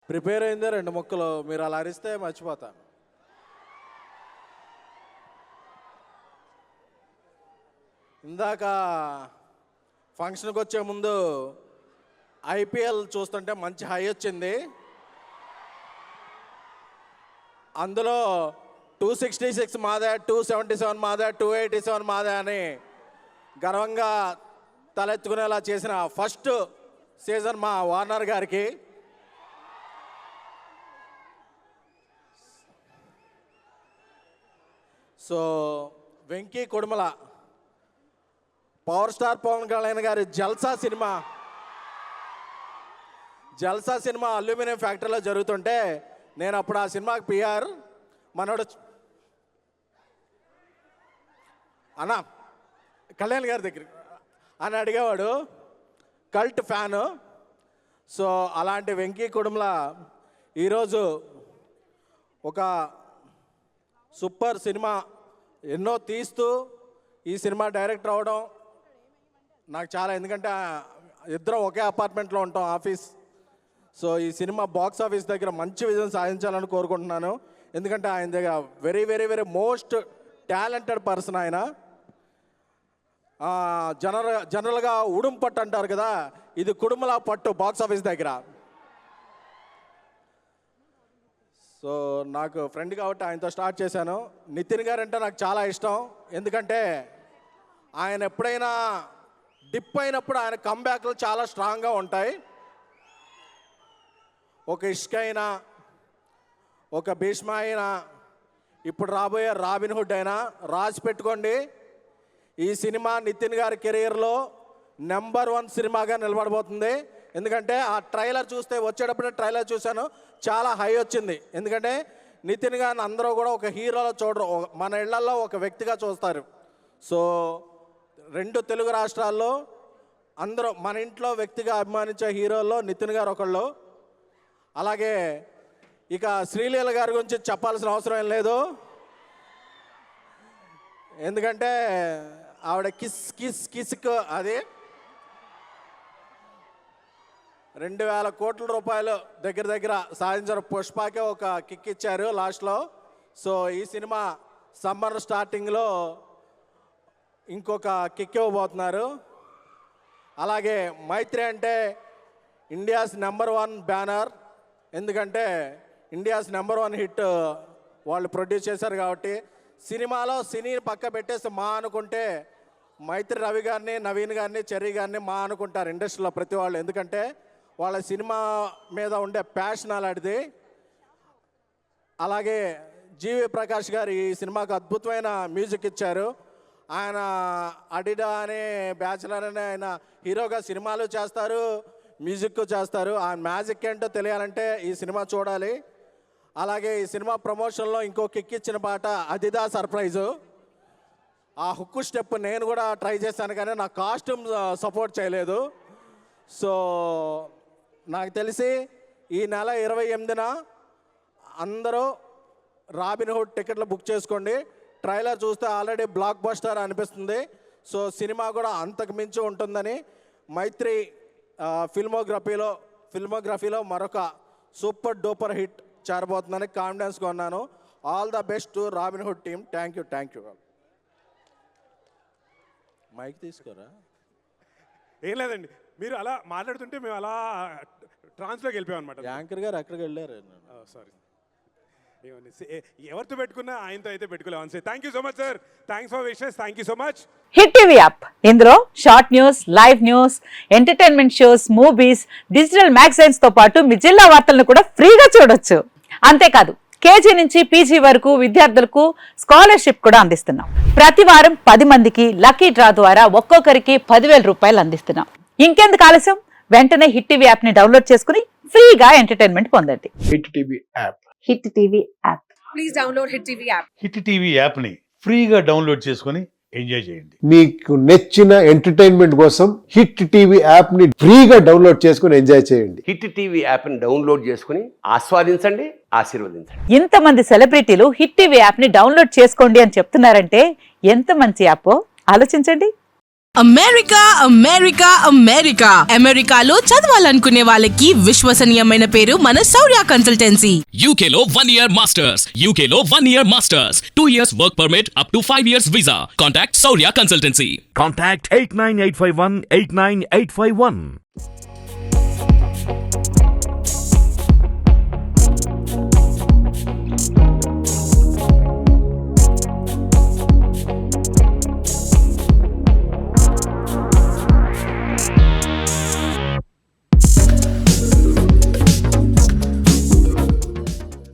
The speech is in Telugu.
ప్రిపేర్ అయిందే 2 ముక్కలు. మీరు అలా అరిస్తే మర్చిపోతా. ఇందాక ఫంక్షన్కి వచ్చే ముందు ఐపీఎల్ చూస్తుంటే మంచి హై వచ్చింది. అందులో 266 మాదే, 277 మాదే, 287 మాదే అని గర్వంగా తలెత్తుకునేలా చేసిన ఫస్ట్ సీజన్ మా వార్నర్ గారికి. So Venky Kudumula, power star Pawan Kalyan గారి జల్సా సినిమా అల్యూమినియం ఫ్యాక్టరీలో జరుగుతుంటే నేను అప్పుడు ఆ సినిమాకి పిఆర్ మనోడు అన్న కళ్యాణ్ గారి దగ్గర అని అడిగేవాడు, కల్ట్ ఫ్యాను. సో అలాంటి వెంకీ కుడుమల ఈరోజు ఒక సూపర్ సినిమా ఎన్నో తీస్తూ ఈ సినిమా డైరెక్టర్ అవడం నాకు చాలా, ఎందుకంటే ఇద్దరం ఒకే అపార్ట్మెంట్లో ఉంటాం, ఆఫీస్. సో ఈ సినిమా బాక్స్ ఆఫీస్ దగ్గర మంచి విజయం సాధించాలని కోరుకుంటున్నాను. ఎందుకంటే ఆయన దగ్గర very very very most talented person ఆయన. జనరల్గా ఉడుం పట్టు అంటారు కదా, ఇది కుడుమల పట్టు బాక్స్ ఆఫీస్ దగ్గర. సో నాకు ఫ్రెండ్ కాబట్టి ఆయనతో స్టార్ట్ చేశాను. నితిన్ గారు అంటే నాకు చాలా ఇష్టం, ఎందుకంటే ఆయన ఎప్పుడైనా డిప్ అయినప్పుడు ఆయన కమ్బ్యాక్లు చాలా స్ట్రాంగ్గా ఉంటాయి. ఒక ఇష్క అయినా, ఒక భీష్మ అయినా, ఇప్పుడు రాబోయే రాబిన్ హుడ్ అయినా రాసి పెట్టుకోండి, ఈ సినిమా నితిన్ గారి కెరీర్లో నెంబర్ 1 సినిమాగా నిలబడబోతుంది. ఎందుకంటే ఆ ట్రైలర్ చూస్తే, వచ్చేటప్పుడే ట్రైలర్ చూశాను, చాలా హై వచ్చింది. ఎందుకంటే నితిన్ గారిని అందరూ కూడా ఒక హీరోలో చూడరు, మన ఇళ్లలో ఒక వ్యక్తిగా చూస్తారు. సో 2 తెలుగు రాష్ట్రాల్లో అందరూ మన ఇంట్లో వ్యక్తిగా అభిమానించే హీరోల్లో నితిన్ గారు ఒకళ్ళు. అలాగే ఇక శ్రీలీల గారి గురించి చెప్పాల్సిన అవసరం ఏం లేదు, ఎందుకంటే ఆవిడ కిస్క్ అది 2,000 కోట్ల రూపాయలు దగ్గర సాధించారు. పుష్పకే ఒక కిక్ ఇచ్చారు లాస్ట్లో. సో ఈ సినిమా సమ్మర్ స్టార్టింగ్లో ఇంకొక కిక్ ఇవ్వబోతున్నారు. అలాగే మైత్రి అంటే ఇండియాస్ నెంబర్ 1 బ్యానర్, ఎందుకంటే ఇండియాస్ నెంబర్ 1 హిట్ వాళ్ళు ప్రొడ్యూస్ చేశారు కాబట్టి. సినిమాలో సినీ పక్క పెట్టేసి మా అనుకుంటే మైత్రి రవి గారిని, నవీన్ గారిని, చెర్రీ గారిని మా అనుకుంటారు ఇండస్ట్రీలో ప్రతి వాళ్ళు, ఎందుకంటే వాళ్ళ సినిమా మీద ఉండే ప్యాషన్ అలాంటిది. అలాగే జీవి ప్రకాష్ గారు ఈ సినిమాకు అద్భుతమైన మ్యూజిక్ ఇచ్చారు. ఆయన అడిడా అనే బ్యాచులర్ అనే ఆయన హీరోగా సినిమాలు చేస్తారు, మ్యూజిక్ చేస్తారు. ఆ మ్యాజిక్ ఏంటో తెలియాలంటే ఈ సినిమా చూడాలి. అలాగే ఈ సినిమా ప్రమోషన్లో ఇంకో కిక్ ఇచ్చిన పాట అదిదా సర్ప్రైజు. ఆ హుక్కు స్టెప్ నేను కూడా ట్రై చేశాను, కానీ నా కాస్ట్యూమ్ సపోర్ట్ చేయలేదు. సో నాకు తెలిసి ఈ నెల 28న అందరూ రాబిన్ హుడ్ టికెట్లు బుక్ చేసుకోండి. ట్రైలర్ చూస్తే ఆల్రెడీ బ్లాక్ బస్టర్ అనిపిస్తుంది. సో సినిమా కూడా అంతకు మించి ఉంటుందని, మైత్రి ఫిల్మోగ్రఫీలో మరొక సూపర్ డూపర్ హిట్ చేరబోతుందని కాన్ఫిడెన్స్గా ఉన్నాను. All the best to Robin Hood team. Thank you. Mike తీసుకోరా. ఏం లేదండి, మీరు అలా మాట్లాడుతుంటే మేము అలా ట్రాన్స్లోకి వెళ్ళిపోయాం అనమాట. యాంకర్ గారు ఎక్కడికి వెళ్ళారు? సారీ, ఎవరితో పెట్టుకున్నా ఆయనతో అయితే పెట్టుకోలేము. Thank you so much sir, thanks for wishes, thank you so much. Hit TV app, ఇందులో short news, live news, entertainment shows, movies, digital magazines తో పాటు మీ జిల్లా వార్తలను కూడా ఫ్రీగా చూడొచ్చు. అంతేకాదు కేజీ నుంచి పీజీ వరకు విద్యార్థులకు స్కాలర్షిప్ కూడా అందిస్తున్నాం. ప్రతి వారం 10 మందికి లక్కీ డ్రా ద్వారా ఒక్కొక్కరికి 10,000 రూపాయలు అందిస్తున్నాం. ఇంకెందుకు ఆలస్యం, వెంటనే హిట్ టీవీ యాప్ ని డౌన్లోడ్ చేసుకుని ఫ్రీగా ఎంటర్టైన్మెంట్ పొందండి. Hit TV app. Hit TV app. Please download hit TV app. Hit TV యాప్ని ఫ్రీగా డౌన్లోడ్ చేసుకొని ఎంజాయ్ చేయండి. మీకు నచ్చిన ఎంటర్టైన్మెంట్ కోసం హిట్ టీవీ యాప్ ని ఫ్రీగా డౌన్లోడ్ చేసుకొని ఎంజాయ్ చేయండి. హిట్ టీవీ యాప్ ని డౌన్లోడ్ చేసుకుని ఆస్వాదించండి, ఆశీర్వదించండి. ఇంతమంది సెలబ్రిటీలు హిట్ టీవీ యాప్ ని డౌన్లోడ్ చేసుకోండి అని చెప్తున్నారంటే ఎంత మంచి యాప్ ఆలోచించండి. అమెరికా అమెరికా అమెరికా అమెరికాలో చదవాలనుకునే వాళ్ళకి విశ్వసనీయమైన పేరు మన శౌర్య కన్సల్టెన్సీ. UK లో 1 year masters. UK లో 1 year masters. 2 years work permit up to 5 years visa. Contact Saurya Consultancy. Contact 89851 89851.